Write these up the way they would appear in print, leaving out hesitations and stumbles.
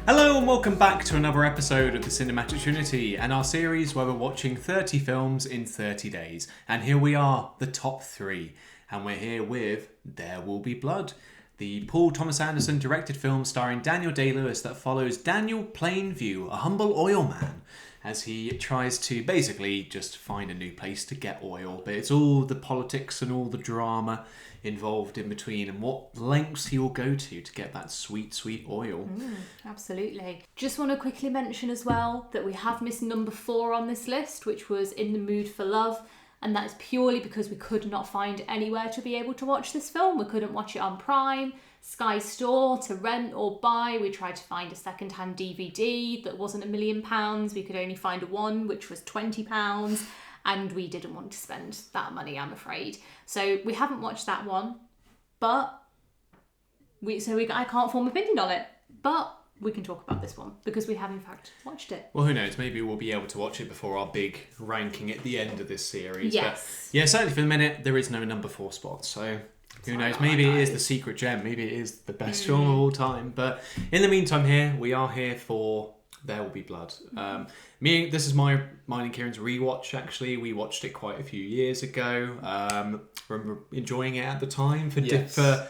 Hello and welcome back to another episode of the Cinematic Trinity and our series where we're watching 30 films in 30 days. And here we are, the top 3. And we're here with There Will Be Blood, the Paul Thomas Anderson directed film starring Daniel Day-Lewis that follows Daniel Plainview, a humble oil man, as he tries to basically just find a new place to get oil. But it's all the politics and all the drama involved in between and what lengths he will go to get that sweet, sweet oil. Absolutely. Just want to quickly mention as well that we have missed number 4 on this list, which was In the Mood for Love. And that is purely because we could not find anywhere to be able to watch this film. We couldn't watch it on Prime, Sky Store to rent or buy. We tried to find a second-hand DVD that wasn't £1 million. We could only find one, which was £20. And we didn't want to spend that money, I'm afraid. So we haven't watched that one. But I can't form an opinion on it. But we can talk about this one because we have in fact watched it. Well, who knows? Maybe we'll be able to watch it before our big ranking at the end of this series. Yes. But yeah, certainly for the minute, there is no number 4 spot. So who knows? Maybe it is the secret gem. Maybe it is the best film of all time. But in the meantime, we are here for There Will Be Blood. This is mine and Kieran's rewatch, actually. We watched it quite a few years ago. Remember enjoying it at the time for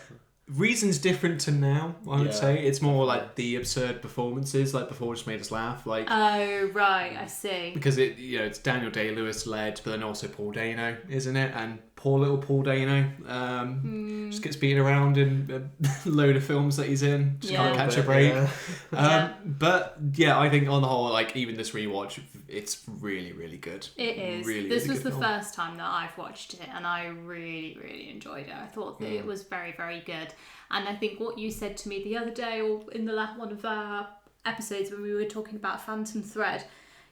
reasons different to now, I would say. It's more like the absurd performances, like before just made us laugh. Like, oh, right, I see. because it's Daniel Day-Lewis led, but then also Paul Dano, isn't it? And poor little Paul Dano just gets beaten around in a load of films that he's in. Just can't catch a break. But yeah, I think on the whole, like even this rewatch, it's really, really good. It is. Really, this really was the film. first time that I've watched it, and I really, really enjoyed it. I thought that it was very, very good. And I think what you said to me the other day, or in the last one of our episodes when we were talking about Phantom Thread,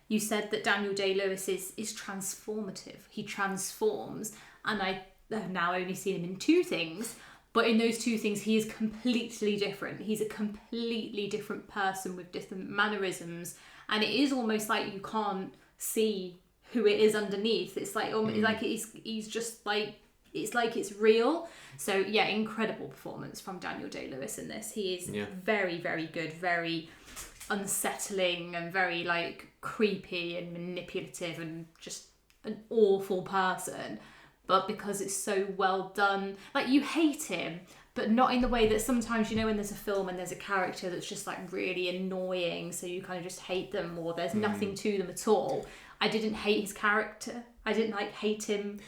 you said that Daniel Day-Lewis is transformative. He transforms. And I have now only seen him in 2 things, but in those 2 things, he is completely different. He's a completely different person with different mannerisms, and it is almost like you can't see who it is underneath. It's like like he's just like it's real. So yeah, incredible performance from Daniel Day-Lewis in this. He is very, very good, very unsettling, and very like creepy and manipulative, and just an awful person. But because it's so well done, like you hate him, but not in the way that sometimes, when there's a film and there's a character that's just like really annoying, so you kind of just hate them, or there's nothing to them at all. I didn't hate his character. I didn't hate him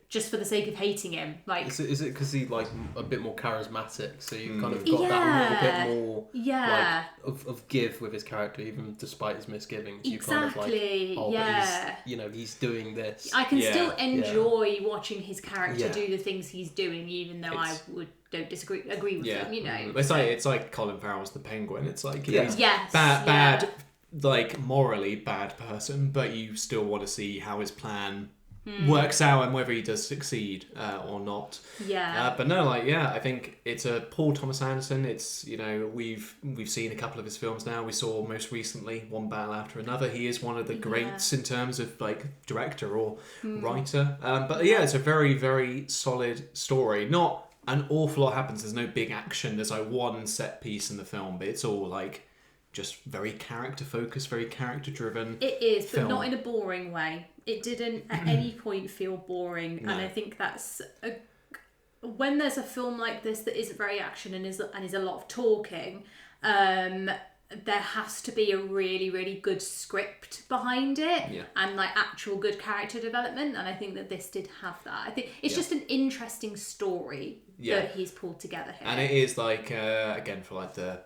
just for the sake of hating him. Like, is it because he's like a bit more charismatic, so you've kind of got that little bit more like of give with his character, even despite his misgivings. You kind of like, but he's doing this. I can still enjoy watching his character do the things he's doing, even though I don't agree with him. It's like Colin Farrell's the Penguin. It's like he's yes, bad. Like morally bad person, but you still want to see how his plan works out and whether he does succeed or not. But no, I think it's a Paul Thomas Anderson. It's we've seen a couple of his films now. We saw most recently One Battle After Another. He is one of the greats in terms of like director or writer. But it's a very, very solid story. Not an awful lot happens. There's no big action. There's like one set piece in the film, but it's all like just very character focused, very character driven. It is, but not in a boring way. It didn't at any point feel boring, and I think that's when there's a film like this that is very action and is a lot of talking. There has to be a really, really good script behind it, and like actual good character development. And I think that this did have that. I think it's just an interesting story that he's pulled together here. And it is like again for like the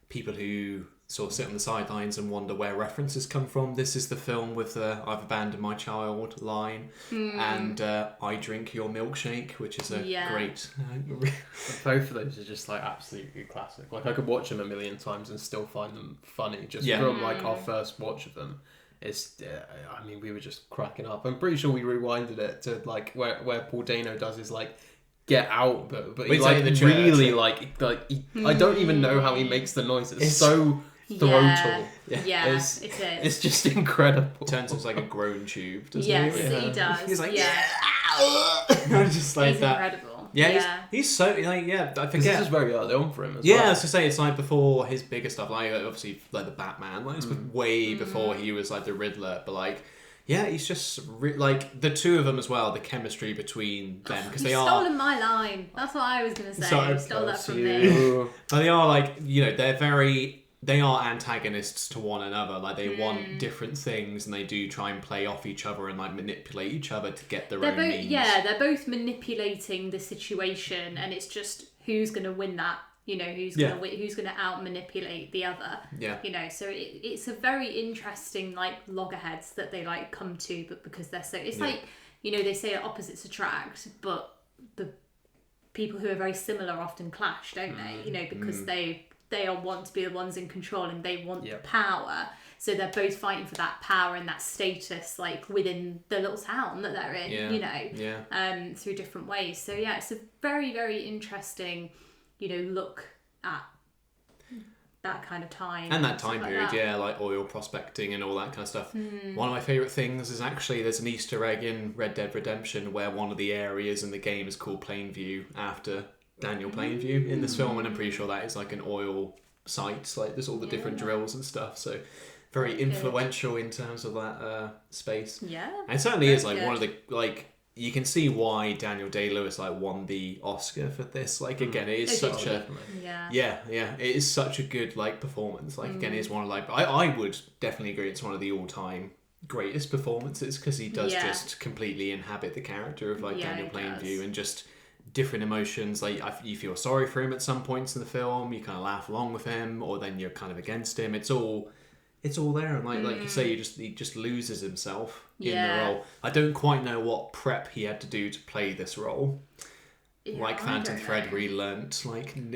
people who sort of sit on the sidelines and wonder where references come from. This is the film with the I've abandoned my child line and I drink your milkshake, which is a great... Both of those are just like absolutely classic. Like I could watch them 1,000,000 times and still find them funny just from like our first watch of them. It's, we were just cracking up. I'm pretty sure we rewinded it to like where Paul Dano does his like get out, but he like really I don't even know how he makes the noise. It's so throatal. It's just incredible. Turns into like a groan tube, doesn't he? He does. He's like, just like he's that. incredible. He's so like I forget. This is very early on for him as well. I was to say it's like before his bigger stuff, like obviously like the Batman, like it's way before he was like the Riddler, but like. Yeah, he's just like the two of them as well. The chemistry between them because they are stolen my line. That's what I was gonna say. You stole that from me. But they are like they are antagonists to one another. Like they want different things, and they do try and play off each other and like manipulate each other to get their own means. Yeah, they're both manipulating the situation, and it's just who's gonna win that. Who's gonna win, who's gonna out manipulate the other. Yeah. So it's a very interesting like loggerheads that they like come to, but because they're so like they say opposites attract, but the people who are very similar often clash, don't they? Because they want to be the ones in control and they want the power. So they're both fighting for that power and that status, like within the little town that they're in. Through different ways. So it's a very, very interesting. Look at that kind of time. And that time period, like oil prospecting and all that kind of stuff. One of my favourite things is actually there's an Easter egg in Red Dead Redemption where one of the areas in the game is called Plainview after Daniel Plainview in this film, and I'm pretty sure that is like an oil site. Like there's all the different drills and stuff, so very influential in terms of that space. Yeah. And it certainly is like one of the like you can see why Daniel Day-Lewis like won the Oscar for this. Like again, it is such a it is such a good like performance. Like again, it's one of like I would definitely agree it's one of the all-time greatest performances because he does just completely inhabit the character of like Daniel Plainview and just different emotions. Like you feel sorry for him at some points in the film, you kind of laugh along with him, or then you're kind of against him. It's all there, and like you say, he just loses himself in the role. I don't quite know what prep he had to do to play this role. Like Phantom Thread relearnt,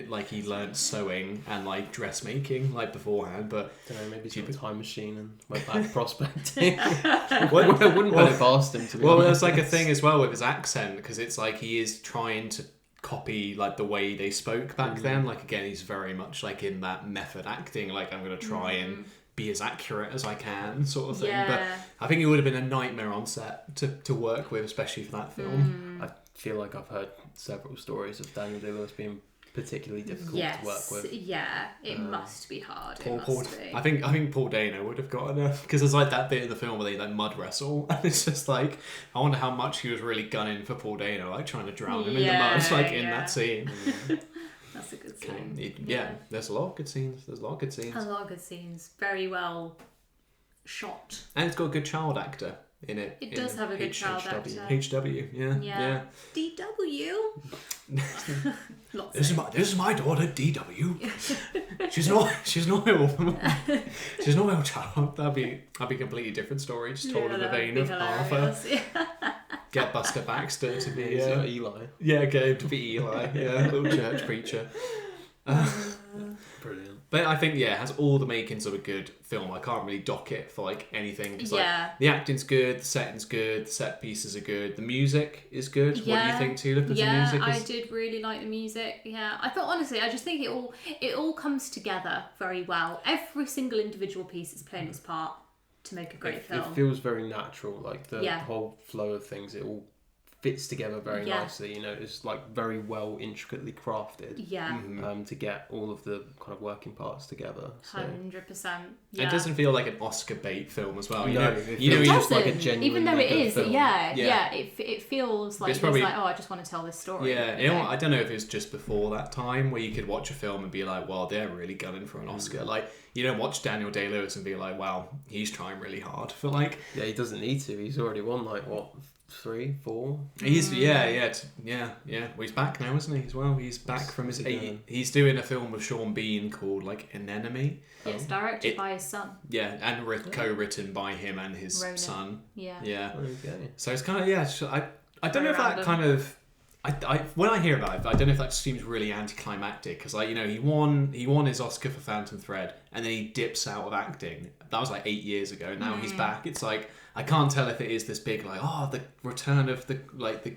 like he learnt sewing and like dressmaking like beforehand, but I don't know, maybe he's got a time machine and went back prospecting. I wouldn't put it past him to be honest. There's like a thing as well with his accent because it's like he is trying to copy like the way they spoke back then. Like again, he's very much like in that method acting. Like I'm going to try and be as accurate as I can, sort of thing. But I think it would have been a nightmare on set to work with, especially for that film. I feel like I've heard several stories of Daniel Day-Lewis being particularly difficult to work with. Yeah, it must be hard. I think Paul Dano would have got enough because there's like that bit in the film where they like mud wrestle, and it's just like I wonder how much he was really gunning for Paul Dano, like trying to drown him in the mud, like in that scene. That's a good scene. There's a lot of good scenes. A lot of good scenes. Very well shot. And it's got a good child actor in it. It does have a good child actor. HW, yeah. DW. This is my daughter, DW. She's an oil child. That'd be a completely different story, just told in the vein of Arthur. Get Buster Baxter to be Eli. Yeah, get him to be Eli. Yeah, little church preacher. Brilliant. But I think it has all the makings of a good film. I can't really dock it for like anything because like the acting's good, the setting's good, the set pieces are good, the music is good. What do you think, Tula? I did really like the music. Yeah, I thought honestly, I just think it all comes together very well. Every single individual piece is playing its part to make a great film. It feels very natural, like the whole flow of things. It all fits together very nicely. It's like very well intricately crafted. To get all of the kind of working parts together. 100%. It doesn't feel like an Oscar bait film as well. It doesn't, like a genuine, even though it is. Film. It feels like it's probably, like, I just want to tell this story. I don't know if it's just before that time where you could watch a film and be like, well, they're really gunning for an Oscar. Like, you don't watch Daniel Day-Lewis and be like, wow, he's trying really hard for like. Yeah, he doesn't need to. He's already won like what? 3, 4. He's Well, he's back now, isn't he? As well, he's back from his 8. He's doing a film with Sean Bean called like Anemone. It's directed by his son. Yeah, and co-written by him and his son. Yeah. Okay. So it's kind of I don't know if that kind of. I when I hear about it, I don't know if that seems really anticlimactic because he won his Oscar for Phantom Thread and then he dips out of acting. That was like 8 years ago. Now he's back. It's like I can't tell if it is this big like the return of the goat, like the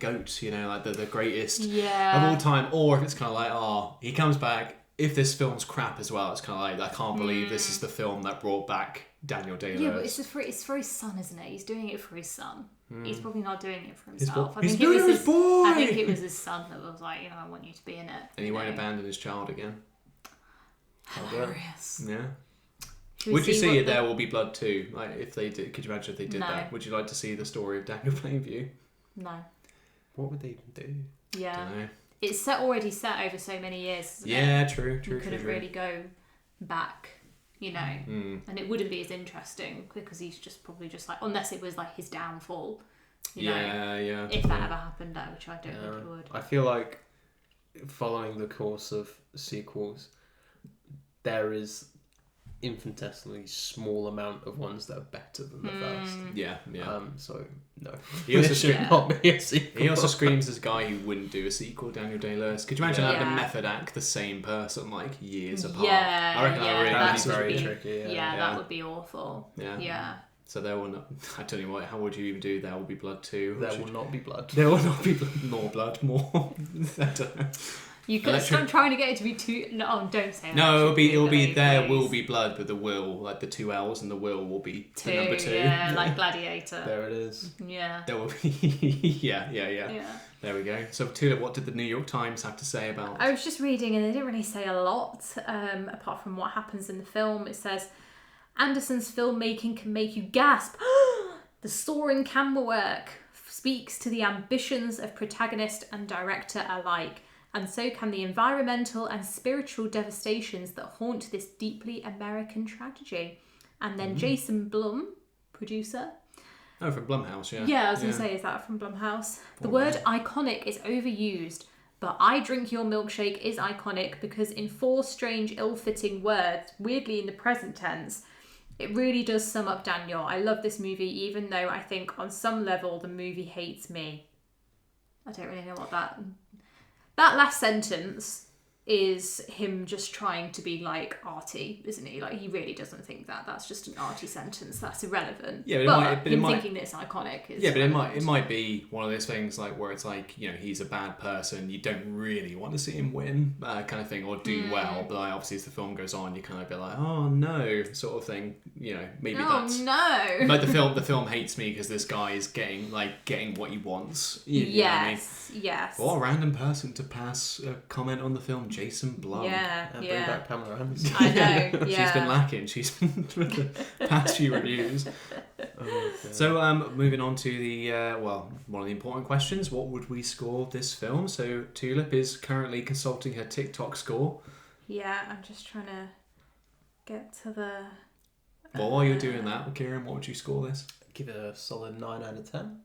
greatest of all time, or if it's kind of like he comes back. If this film's crap as well, it's kind of like I can't believe this is the film that brought back Daniel Day-Lewis. Yeah, but it's for his son, isn't it? He's doing it for his son. He's probably not doing it for himself. He's doing it for his boy! I think it was his son that was like, I want you to be in it. And he won't abandon his child again. Hilarious. Yeah. Would you see it There Will Be Blood too? Like, if they did, could you imagine if they did that? Would you like to see the story of Daniel Plainview? No. What would they even do? Yeah. Dunno. It's already set over so many years. Yeah, true. You couldn't really go back, and it wouldn't be as interesting because he's probably like, unless it was like his downfall. Yeah. If that ever happened, which I don't think it would. I feel like following the course of sequels, there is infinitesimally small amount of ones that are better than the first. Yeah. So no, He also should not be a sequel. He also screams as a guy who wouldn't do a sequel, Daniel Day-Lewis. Could you imagine having a method act the same person like years apart? Yeah, I reckon that would very tricky. Yeah, that would be awful. Yeah. So there will not. I don't know how would you even do There Will Be Blood 2? There will not be blood. There will not be blood. More blood. More. I don't know. You could stop trying to get it to be too. No, don't say that. No, it'll be There Will Be Blood, but the will, like the 2 L's and the will be the number 2. Yeah, like Gladiator. There it is. Yeah. There will be. Yeah. There we go. So Tula, what did the New York Times have to say about? I was just reading, and they didn't really say a lot apart from what happens in the film. It says Anderson's filmmaking can make you gasp. The soaring camera work speaks to the ambitions of protagonist and director alike. And so can the environmental and spiritual devastations that haunt this deeply American tragedy. And then Jason Blum, producer. Oh, from Blumhouse, yeah. Yeah, I was going to say, is that from Blumhouse? The word iconic is overused, but I Drink Your Milkshake is iconic because in 4 strange, ill-fitting words, weirdly in the present tense, it really does sum up Daniel. I love this movie, even though I think on some level the movie hates me. I don't really know what that last sentence is him just trying to be like arty, isn't he? Like he really doesn't think that's just an arty sentence. That's irrelevant. Yeah, but him thinking that it's iconic is. Yeah, but it might be one of those things like where it's like he's a bad person. You don't really want to see him win, kind of thing, or do well. But like, obviously, as the film goes on, you kind of be like, oh no, sort of thing. Maybe that's no. Like the film hates me because this guy is getting what he wants. Yes. What a random person to pass a comment on the film, Jason Blum. Bring back Pamela Anderson. I know. Yeah. She's been lacking. She's been with the past few reviews. So moving on to the one of the important questions: what would we score this film? So Tulip is currently consulting her TikTok score. Yeah, I'm just trying to get to the. Well, while you're doing that, Kieran, what would you score this? Give it a solid 9 out of 10.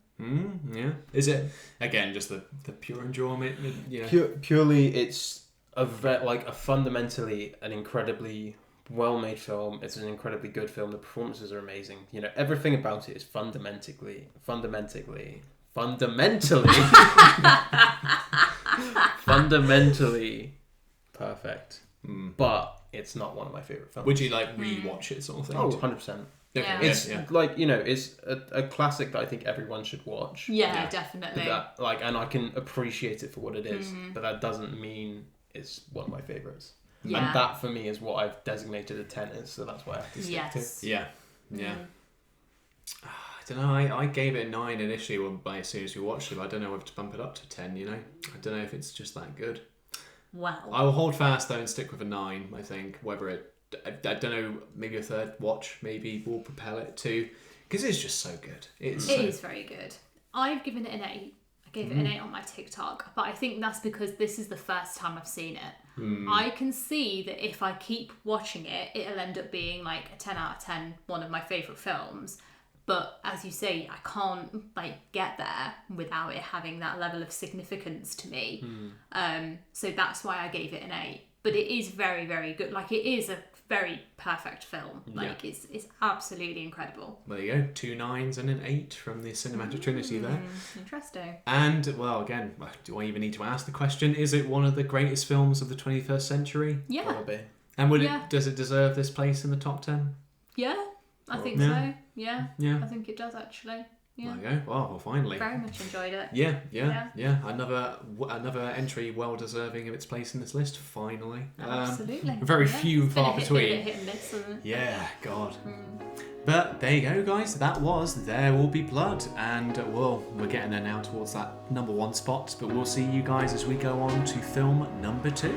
Yeah. Is it again just the pure enjoyment? Purely, it's a fundamentally an incredibly well-made film. It's an incredibly good film. The performances are amazing. Everything about it is fundamentally perfect. But it's not one of my favorite films. Would you rewatch it, sort of thing? Oh, 100%. Yeah. It's it's a classic that I think everyone should watch. Yeah, definitely. And I can appreciate it for what it is, but that doesn't mean it's one of my favorites. Yeah. And that for me is what I've designated a 10 is, so that's why I have to stick to. Yeah. I don't know. I gave it a 9 initially as soon as we watched it, but I don't know whether to bump it up to 10. I don't know if it's just that good. Well, I will hold fast though and stick with a 9. I think I don't know, maybe a third watch maybe will propel it too, because it's just so good. It is very good. I've given it an 8. I gave it an 8 on my TikTok, but I think that's because this is the first time I've seen it. I can see that if I keep watching it, it'll end up being like a 10 out of 10, one of my favourite films. But as you say, I can't get there without it having that level of significance to me. So that's why I gave it an 8. But it is very, very good. It is a very perfect film. It's absolutely incredible. Well, there you go. 2 9s and an 8 from the Cinematic Trinity there. Interesting. And, well, again, do I even need to ask the question, is it one of the greatest films of the 21st century? Yeah. Probably. And does it deserve this place in the top 10? Yeah, I think so. Yeah. Yeah. I think it does, actually. Yeah. There you go. Well, finally. Very much enjoyed it. Yeah. Another entry well deserving of its place in this list. Finally. Absolutely. Very few and far between. Hit and miss, isn't it? Yeah. God. But there you go, guys. That was There Will Be Blood, and we're getting there now towards that number 1 spot. But we'll see you guys as we go on to film number 2.